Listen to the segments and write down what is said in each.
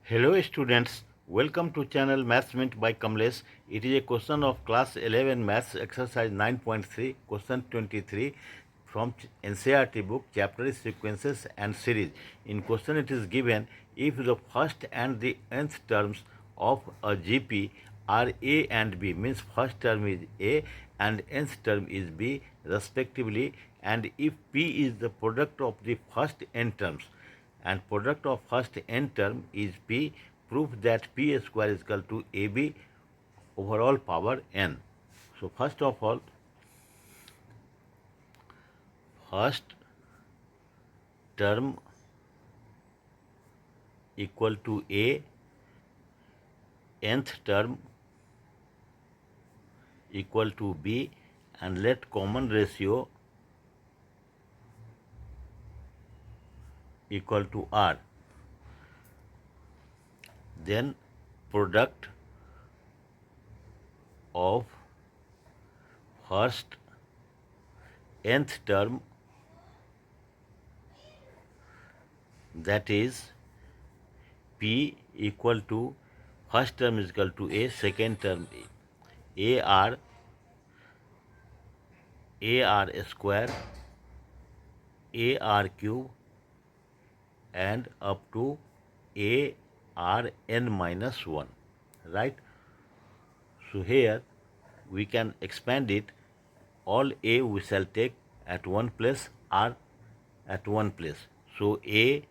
Hello students, welcome to channel Maths Mint by Kamlesh. It is a question of class 11 Maths exercise 9.3 question 23 from NCERT book chapter sequences and series. In question it is given if the first and the nth terms of a GP are A and B, means first term is A and nth term is B respectively, and if P is the product of the first n terms and product of first n term is P, prove that P square is equal to AB over all power n. So first of all, first term equal to A, nth term equal to B, and let common ratio equal to R. Then product of first nth term, that is P equal to first term is equal to A, second term AR square, AR cube, and up to ARn minus 1, right? So here we can expand it. All A we shall take at one place, R at one place. So A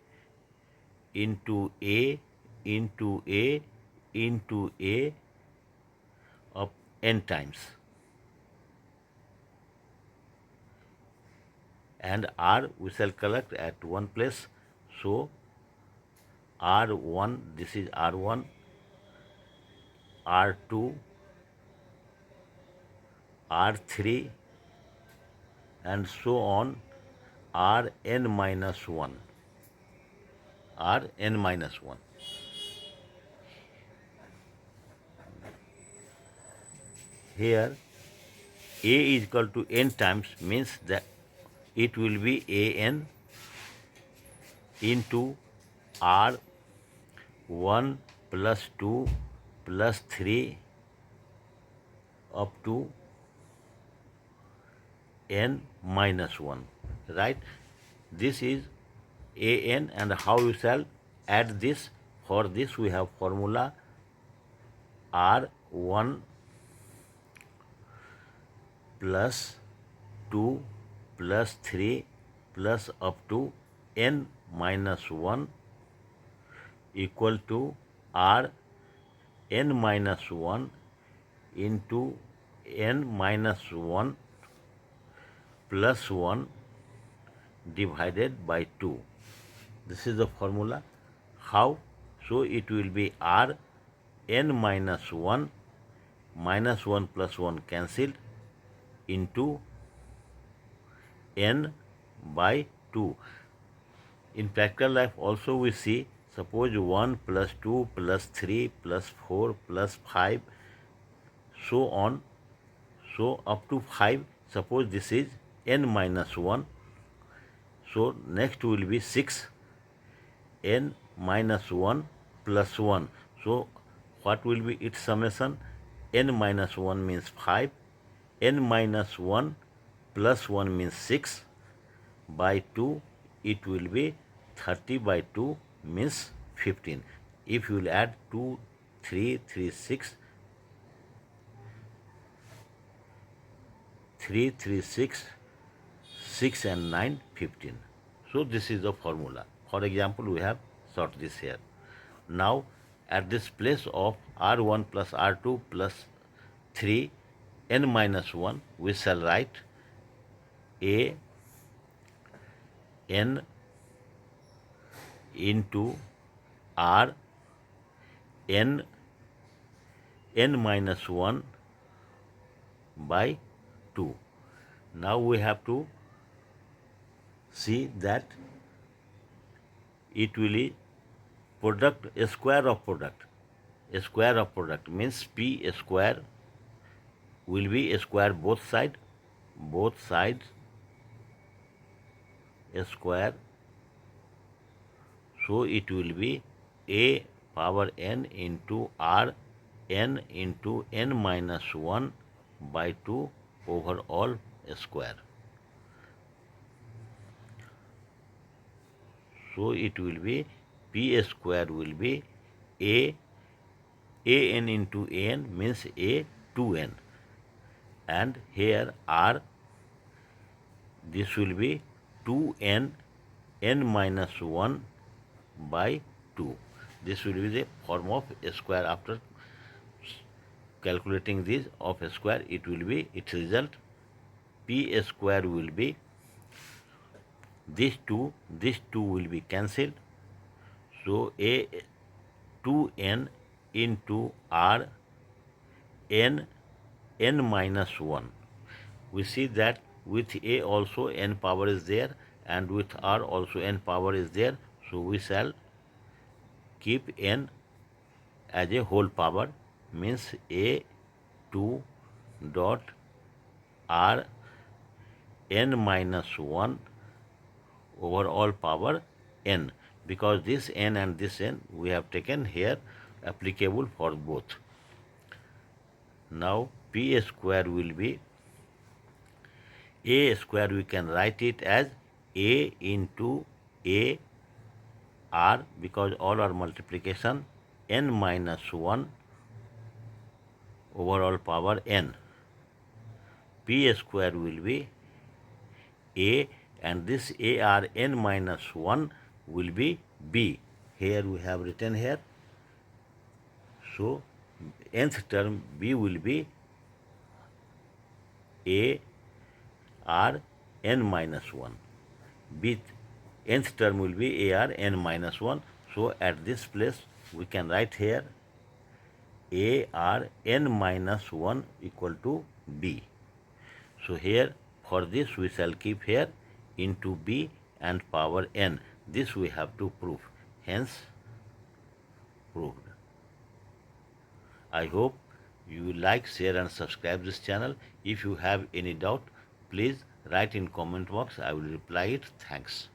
into A into A into A of n times, and R we shall collect at one place. So R1, this is R1, R2, R3, and so on, Rn minus 1, Rn minus 1. Here A is equal to n times, means that it will be An into R1 plus 2 plus 3 up to n minus 1, right? This is An, and how you shall add this? For this we have formula R1 plus 2 plus 3 plus up to n minus 1 equal to R n minus 1 into n minus 1 plus 1 divided by 2. This is the formula. How? So it will be R n minus 1 plus 1 cancelled into n by 2. In practical life also we see, suppose 1 plus 2 plus 3 plus 4 plus 5, so on, so up to 5. Suppose this is n minus 1, so next will be 6, n minus 1 plus 1. So what will be its summation? N minus 1 means 5, n minus 1 plus 1 means 6, by 2 it will be 30 by 2 means 15. If you will add 2, 3, 3, 6, 3, 3, 6, 6 and 9, 15. So this is the formula. For example, we have solved this here. Now at this place of R1 plus R2 plus 3 n minus 1, we shall write A n into R n minus 1 by 2. Now we have to see that it will be product, a square of product. A square of product means P square will be a square both sides a square. So it will be A power n into r n into n minus 1 by 2 over all square. So it will be p square will be a n into n means a 2n, and here r, this will be 2n n minus 1 by 2. This will be the form of a square. After calculating this of a square, it will be its result p square will be this 2 will be cancelled. So a 2n into r n minus 1. We see that with a also n power is there, and with r also n power is there. So we shall keep n as a whole power, means a 2 dot r n minus 1 over all power n, because this n and this n we have taken here applicable for both. Now p square will be a square, we can write it as a into a r, because all are multiplication, n minus 1 over all power n. P square will be a, and this a r n minus 1 will be b. Here we have written here. So nth term b will be a r n minus 1. B nth term will be a r n minus 1. So at this place we can write here a r n minus 1 equal to b. So here for this we shall keep here into b and power n. This we have to prove. Hence proved. I hope you will like, share and subscribe this channel. If you have any doubt, please write in comment box. I will reply it. Thanks.